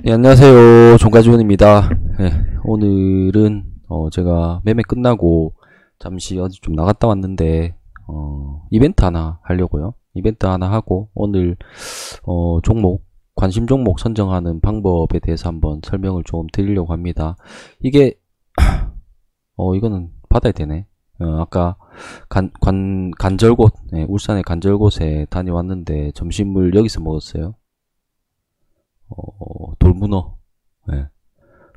네, 안녕하세요. 종가지원입니다. 네, 오늘은 제가 매매 끝나고 잠시 어디 좀 나갔다 왔는데 이벤트 하나 하려고요. 이벤트 하나 하고 오늘 종목, 관심 종목 선정하는 방법에 대해서 한번 설명을 좀 드리려고 합니다. 이게 이거는 받아야 되네. 아까 간절곶, 네, 울산의 간절곶에 다녀왔는데 점심을 여기서 먹었어요. 돌문어, 네.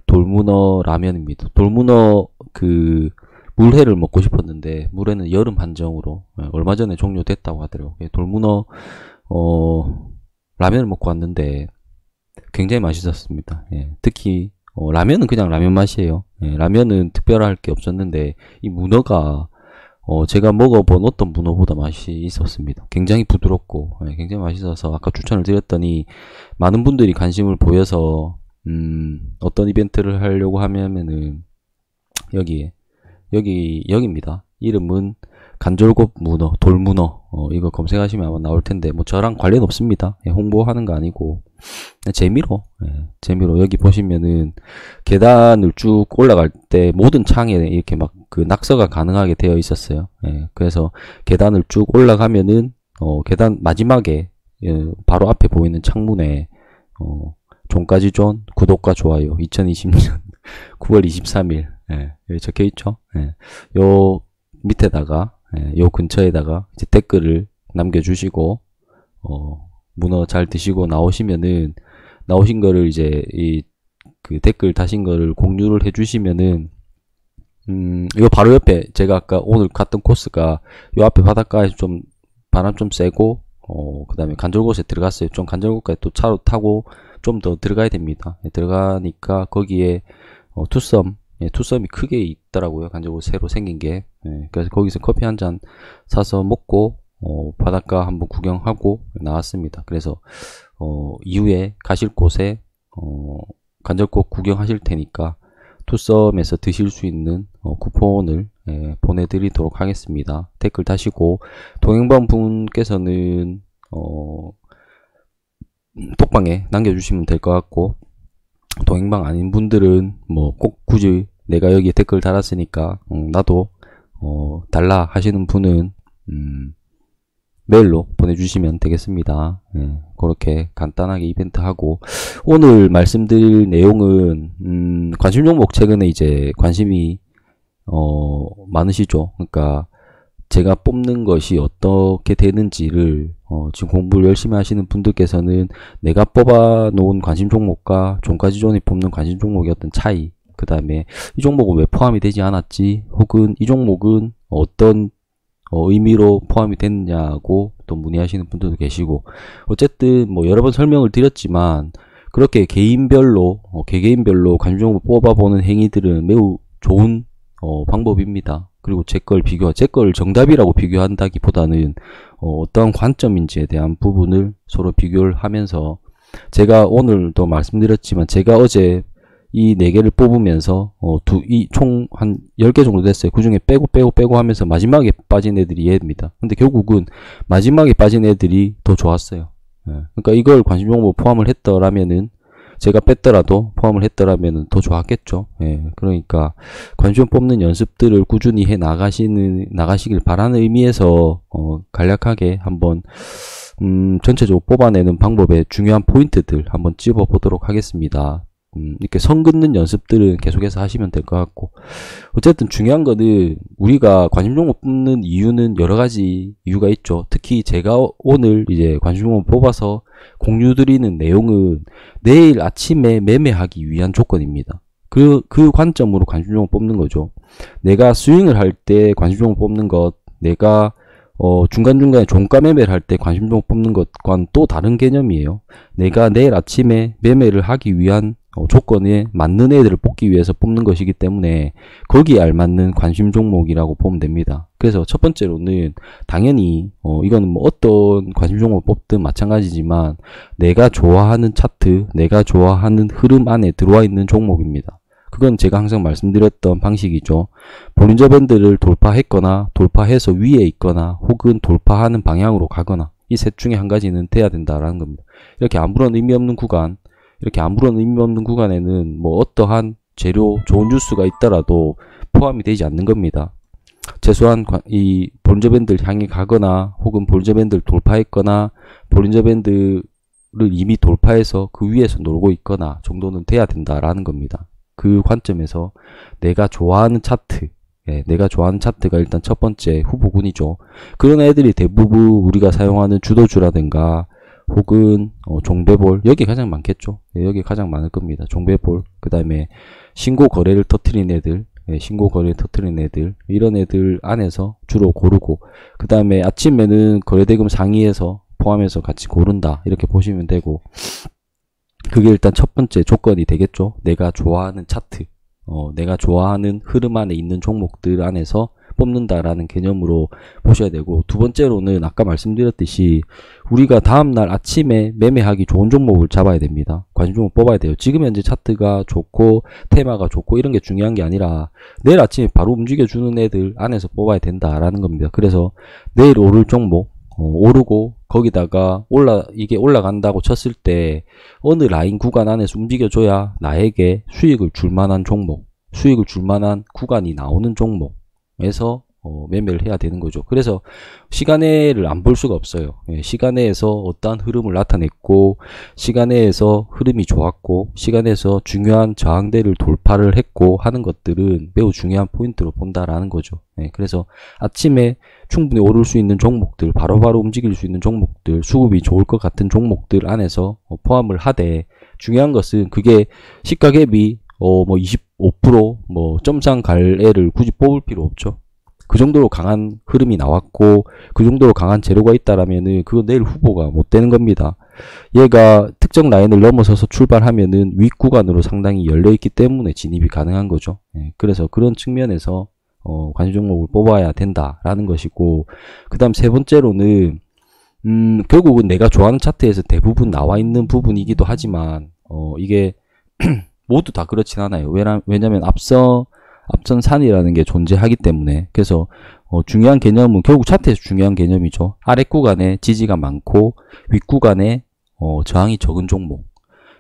돌문어 라면입니다. 돌문어 물회를 먹고 싶었는데 물회는 여름 한정으로 얼마 전에 종료됐다고 하더라고요. 돌문어 라면을 먹고 왔는데 굉장히 맛있었습니다. 예. 특히 라면은 그냥 라면 맛이에요. 예. 라면은 특별할 게 없었는데 이 문어가 제가 먹어본 어떤 문어보다 맛이 있었습니다. 굉장히 부드럽고 굉장히 맛있어서 아까 추천을 드렸더니 많은 분들이 관심을 보여서 어떤 이벤트를 하려고 하면은 여기입니다. 이름은 간절곶 문어, 돌문어. 이거 검색하시면 아마 나올 텐데 뭐 저랑 관련 없습니다. 홍보하는 거 아니고 재미로 여기 보시면은 계단을 쭉 올라갈 때 모든 창에 이렇게 막 그 낙서가 가능하게 되어 있었어요. 그래서 계단을 쭉 올라가면은 계단 마지막에 바로 앞에 보이는 창문에 종까지존 구독과 좋아요 2020년 9월 23일 여기 적혀 있죠. 요 밑에다가 요 근처에다가 이제 댓글을 남겨주시고 문어 잘 드시고 나오시면은 나오신 거를 이제 그 댓글 다신 거를 공유를 해주시면은 이거 바로 옆에 제가 아까 오늘 갔던 코스가 요 앞에 바닷가에서 좀 바람 좀 세고 그 다음에 간절곶에 들어갔어요. 좀 간절곶까지 또 차로 타고 좀 더 들어가야 됩니다. 들어가니까 거기에 투썸 투썸이 크게 있더라고요. 간절곶 새로 생긴 게. 그래서 거기서 커피 한 잔 사서 먹고 바닷가 한번 구경하고 나왔습니다. 그래서 이후에 가실 곳에 간절곶 구경하실 테니까 투썸에서 드실 수 있는 쿠폰을 보내드리도록 하겠습니다. 댓글 다시고 동행방 분께서는 톡방에 남겨주시면 될 것 같고 동행방 아닌 분들은 뭐 꼭 굳이 내가 여기에 댓글 달았으니까 나도 달라 하시는 분은 메일로 보내주시면 되겠습니다. 그렇게 간단하게 이벤트 하고 오늘 말씀드릴 내용은 관심 종목 최근에 이제 관심이 많으시죠. 그러니까 제가 뽑는 것이 어떻게 되는지를 지금 공부를 열심히 하시는 분들께서는 내가 뽑아 놓은 관심 종목과 종가지존이 뽑는 관심 종목의 어떤 차이, 그 다음에 이 종목은 왜 포함이 되지 않았지, 혹은 이 종목은 어떤 의미로 포함이 됐냐고 또 문의하시는 분들도 계시고, 어쨌든 뭐 여러 번 설명을 드렸지만 그렇게 개개인별로 관심 종목 뽑아보는 행위들은 매우 좋은 방법입니다. 그리고 제 걸 정답이라고 비교한다기보다는 어떤 관점인지에 대한 부분을 서로 비교를 하면서, 제가 오늘도 말씀드렸지만 제가 어제 이 4개를 뽑으면서 총 한 10개 정도 됐어요. 그 중에 빼고 하면서 마지막에 빠진 애들이 얘입니다. 근데 결국은 마지막에 빠진 애들이 더 좋았어요. 그러니까 이걸 관심 종목 포함을 했더라면은, 제가 뺐더라도 포함을 했더라면 더 좋았겠죠. 그러니까 관심 뽑는 연습들을 꾸준히 해 나가시길 바라는 의미에서 간략하게 한번 전체적으로 뽑아내는 방법의 중요한 포인트들 한번 찝어 보도록 하겠습니다. 이렇게 선 긋는 연습들은 계속해서 하시면 될 것 같고, 어쨌든 중요한 거는 우리가 관심 종목 뽑는 이유는 여러 가지 이유가 있죠. 특히 제가 오늘 이제 관심 종목 뽑아서 공유 드리는 내용은 내일 아침에 매매하기 위한 조건입니다. 그 관점으로 관심 종목 뽑는 거죠. 내가 스윙을 할 때 관심 종목 뽑는 것, 내가 중간중간에 종가 매매를 할 때 관심 종목 뽑는 것과는 또 다른 개념이에요. 내가 내일 아침에 매매를 하기 위한 조건에 맞는 애들을 뽑기 위해서 뽑는 것이기 때문에 거기에 알맞는 관심 종목이라고 보면 됩니다. 그래서 첫 번째로는 당연히 이거는 뭐 어떤 관심 종목을 뽑든 마찬가지지만 내가 좋아하는 차트, 내가 좋아하는 흐름 안에 들어와 있는 종목입니다. 그건 제가 항상 말씀드렸던 방식이죠. 볼린저 밴드를 돌파했거나 돌파해서 위에 있거나 혹은 돌파하는 방향으로 가거나, 이 셋 중에 한 가지는 돼야 된다라는 겁니다. 이렇게 아무런 의미 없는 구간, 이렇게 아무런 의미 없는 구간에는 뭐 어떠한 재료, 좋은 뉴스가 있더라도 포함이 되지 않는 겁니다. 최소한 이 볼린저 밴드를 향해 가거나 혹은 볼린저 밴드를 돌파했거나 볼린저 밴드를 이미 돌파해서 그 위에서 놀고 있거나 정도는 돼야 된다라는 겁니다. 그 관점에서 내가 좋아하는 차트, 내가 좋아하는 차트가 일단 첫 번째 후보군이죠. 그런 애들이 대부분 우리가 사용하는 주도주라든가 혹은 종배볼, 여기 가장 많겠죠. 여기 가장 많을 겁니다. 종배볼, 그 다음에 신고 거래를 터트린 애들, 신고 거래를 터트린 애들, 이런 애들 안에서 주로 고르고, 그 다음에 아침에는 거래대금 상위에서 포함해서 같이 고른다, 이렇게 보시면 되고, 그게 일단 첫 번째 조건이 되겠죠. 내가 좋아하는 차트, 내가 좋아하는 흐름 안에 있는 종목들 안에서 뽑는다라는 개념으로 보셔야 되고, 두 번째로는 아까 말씀드렸듯이 우리가 다음날 아침에 매매하기 좋은 종목을 잡아야 됩니다. 관심 종목 뽑아야 돼요. 지금 현재 차트가 좋고 테마가 좋고 이런 게 중요한 게 아니라 내일 아침에 바로 움직여주는 애들 안에서 뽑아야 된다라는 겁니다. 그래서 내일 오를 종목, 오르고 거기다가 이게 올라간다고 쳤을 때 어느 라인 구간 안에서 움직여줘야 나에게 수익을 줄 만한 종목, 수익을 줄 만한 구간이 나오는 종목에서 매매를 해야 되는 거죠. 그래서 시간외를 안 볼 수가 없어요. 시간외에서 어떠한 흐름을 나타냈고, 시간외에서 흐름이 좋았고, 시간에서 중요한 저항대를 돌파를 했고 하는 것들은 매우 중요한 포인트로 본다라는 거죠. 그래서 아침에 충분히 오를 수 있는 종목들, 바로바로 움직일 수 있는 종목들, 수급이 좋을 것 같은 종목들 안에서 포함을 하되, 중요한 것은 그게 시가갭이 뭐 25% 뭐 점상 갈 애를 굳이 뽑을 필요 없죠. 그 정도로 강한 흐름이 나왔고 그 정도로 강한 재료가 있다라면은 그거 내일 후보가 못 되는 겁니다. 얘가 특정 라인을 넘어서서 출발하면은 윗 구간으로 상당히 열려있기 때문에 진입이 가능한 거죠. 그래서 그런 측면에서 관심 종목을 뽑아야 된다라는 것이고, 그 다음 세 번째로는 결국은 내가 좋아하는 차트에서 대부분 나와 있는 부분이기도 하지만 이게 모두 다 그렇진 않아요. 왜냐면 앞선산이라는 게 존재하기 때문에. 그래서 중요한 개념은 결국 차트에서 중요한 개념이죠. 아래 구간에 지지가 많고 윗 구간에 저항이 적은 종목.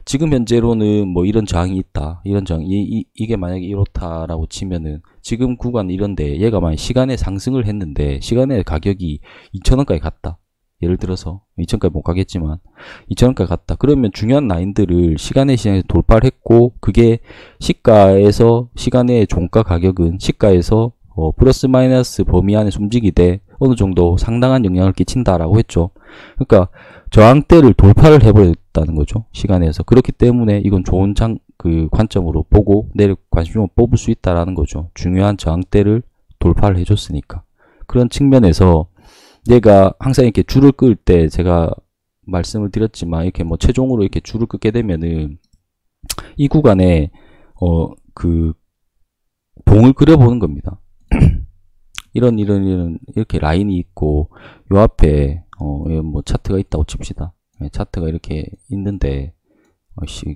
지금 현재로는 뭐 이런 저항이 있다, 이런 저항, 이게 만약에 이렇다라고 치면은 지금 구간 이런데 얘가 만약 시간에 상승을 했는데 시간에 가격이 2,000원까지 갔다. 예를 들어서 2,000원까지 못 가겠지만 2,000원까지 갔다. 그러면 중요한 라인들을 시간의 시장에서 돌파를 했고, 그게 시가에서 시간의 종가 가격은 시가에서 플러스 마이너스 범위 안에서 움직이되 어느 정도 상당한 영향을 끼친다라고 했죠. 그러니까 저항대를 돌파를 해버렸다는 거죠, 시간에서. 그렇기 때문에 이건 좋은 관점으로 보고 내일 관심종을 뽑을 수 있다라는 거죠. 중요한 저항대를 돌파를 해줬으니까. 그런 측면에서 얘가 항상 이렇게 줄을 끌 때 제가 말씀을 드렸지만 이렇게 뭐 최종으로 이렇게 줄을 끌게 되면은 이 구간에 그 봉을 그려보는 겁니다. 이런 이렇게 라인이 있고 요 앞에 뭐 차트가 있다고 칩시다. 차트가 이렇게 있는데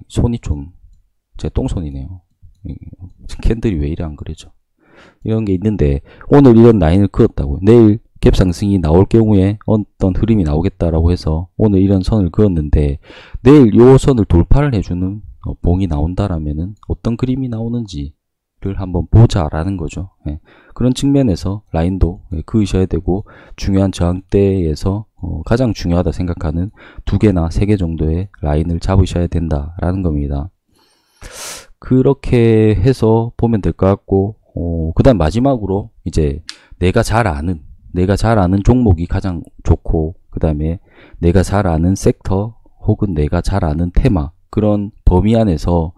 손이 좀 제 똥손이네요. 캔들이 왜 이래 안 그려져. 이런 게 있는데 오늘 이런 라인을 그었다고요. 내일 갭 상승이 나올 경우에 어떤 흐름이 나오겠다라고 해서 오늘 이런 선을 그었는데 내일 요 선을 돌파를 해주는 봉이 나온다라면은 어떤 그림이 나오는지를 한번 보자라는 거죠. 그런 측면에서 라인도 그으셔야 되고, 중요한 저항대에서 가장 중요하다 생각하는 2개나 3개 정도의 라인을 잡으셔야 된다라는 겁니다. 그렇게 해서 보면 될 것 같고, 그 다음 마지막으로 이제 내가 잘 아는 종목이 가장 좋고, 그 다음에 내가 잘 아는 섹터 혹은 내가 잘 아는 테마, 그런 범위 안에서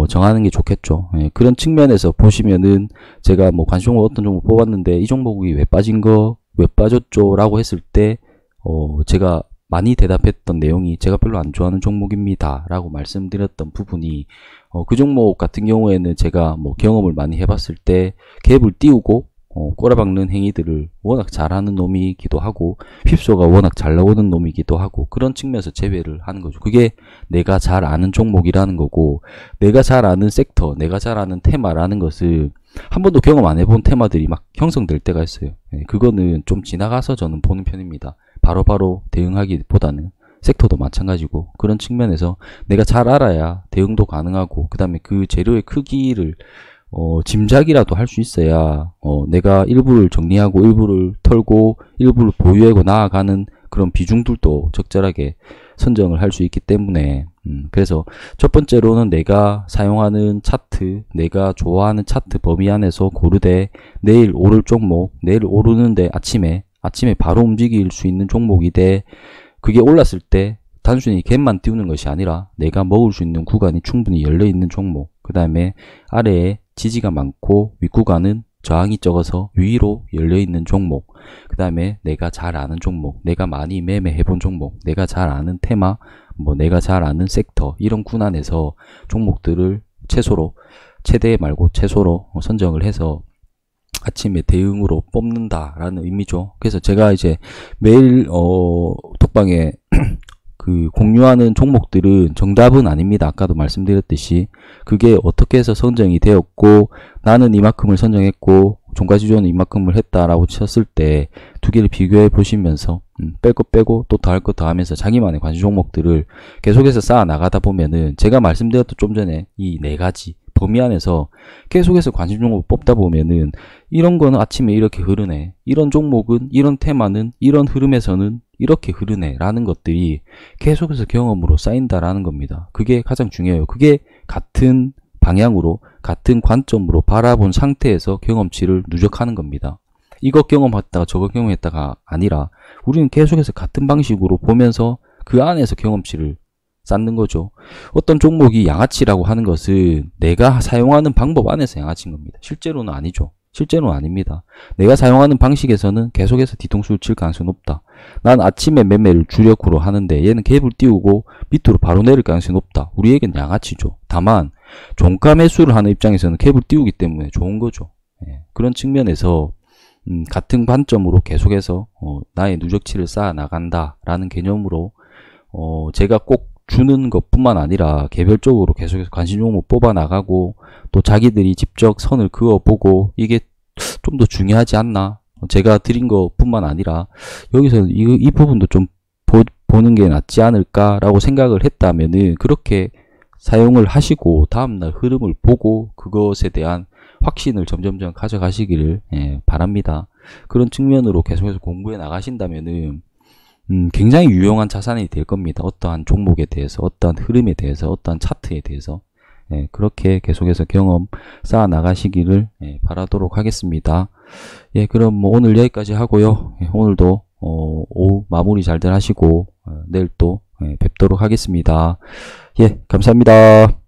정하는 게 좋겠죠. 그런 측면에서 보시면은 제가 뭐 관심 종목 어떤 종목 뽑았는데 이 종목이 왜 빠졌죠 라고 했을 때 제가 많이 대답했던 내용이 제가 별로 안 좋아하는 종목입니다 라고 말씀드렸던 부분이, 그 종목 같은 경우에는 제가 뭐 경험을 많이 해봤을 때 갭을 띄우고 꼬라박는 행위들을 워낙 잘하는 놈이기도 하고 휩소가 워낙 잘 나오는 놈이기도 하고, 그런 측면에서 제외를 하는 거죠. 그게 내가 잘 아는 종목이라는 거고, 내가 잘 아는 섹터, 내가 잘 아는 테마라는 것을 한 번도 경험 안 해본 테마들이 막 형성될 때가 있어요. 그거는 좀 지나가서 저는 보는 편입니다. 바로바로 대응하기보다는 섹터도 마찬가지고 그런 측면에서 내가 잘 알아야 대응도 가능하고 그 다음에 그 재료의 크기를 짐작이라도 할 수 있어야 내가 일부를 정리하고 일부를 털고 일부를 보유하고 나아가는 그런 비중들도 적절하게 선정을 할 수 있기 때문에 그래서 첫 번째로는 내가 사용하는 차트, 내가 좋아하는 차트 범위 안에서 고르되 내일 오를 종목, 내일 오르는데 아침에 바로 움직일 수 있는 종목이 돼 그게 올랐을 때 단순히 갭만 띄우는 것이 아니라 내가 먹을 수 있는 구간이 충분히 열려있는 종목, 그 다음에 아래에 지지가 많고 윗구간은 저항이 적어서 위로 열려있는 종목, 그 다음에 내가 잘 아는 종목, 내가 많이 매매해본 종목, 내가 잘 아는 테마, 내가 잘 아는 섹터, 이런 군안에서 종목들을 최대 말고 최소로 선정을 해서 아침에 대응으로 뽑는다라는 의미죠. 그래서 제가 이제 매일 톡방에 그 공유하는 종목들은 정답은 아닙니다. 아까도 말씀드렸듯이 그게 어떻게 해서 선정이 되었고 나는 이만큼을 선정했고 종가지조는 이만큼을 했다라고 쳤을 때 두 개를 비교해 보시면서 뺄 거 빼고 또 더 할 거 더 하면서 자기만의 관심 종목들을 계속해서 쌓아 나가다 보면은 제가 말씀드렸던 좀 전에 이 네 가지 범위 안에서 계속해서 관심 종목을 뽑다 보면은 이런 거는 아침에 이렇게 흐르네, 이런 종목은 이런 테마는 이런 흐름에서는 이렇게 흐르네 라는 것들이 계속해서 경험으로 쌓인다라는 겁니다. 그게 가장 중요해요. 그게 같은 방향으로 같은 관점으로 바라본 상태에서 경험치를 누적하는 겁니다. 이거 경험했다가 저거 경험했다가 아니라 우리는 계속해서 같은 방식으로 보면서 그 안에서 경험치를 쌓는 거죠. 어떤 종목이 양아치라고 하는 것은 내가 사용하는 방법 안에서 양아치인 겁니다. 실제로는 아니죠. 실제로는 아닙니다. 내가 사용하는 방식에서는 계속해서 뒤통수를 칠 가능성이 높다. 난 아침에 매매를 주력으로 하는데 얘는 갭을 띄우고 밑으로 바로 내릴 가능성이 높다. 우리에겐 양아치죠. 다만 종가 매수를 하는 입장에서는 갭을 띄우기 때문에 좋은 거죠. 그런 측면에서 같은 관점으로 계속해서 나의 누적치를 쌓아 나간다라는 개념으로 제가 꼭 주는 것뿐만 아니라 개별적으로 계속해서 관심 종목 뽑아 나가고 또 자기들이 직접 선을 그어보고 이게 좀 더 중요하지 않나, 제가 드린 것뿐만 아니라 여기서 이 부분도 좀 보는 게 낫지 않을까라고 생각을 했다면은 그렇게 사용을 하시고 다음날 흐름을 보고 그것에 대한 확신을 점점점 가져가시기를 바랍니다. 그런 측면으로 계속해서 공부해 나가신다면은 굉장히 유용한 자산이 될 겁니다. 어떠한 종목에 대해서, 어떠한 흐름에 대해서, 어떠한 차트에 대해서 그렇게 계속해서 경험 쌓아 나가시기를 바라도록 하겠습니다. 그럼 뭐 오늘 여기까지 하고요. 오늘도 오후 마무리 잘들 하시고 내일 또 뵙도록 하겠습니다. 감사합니다.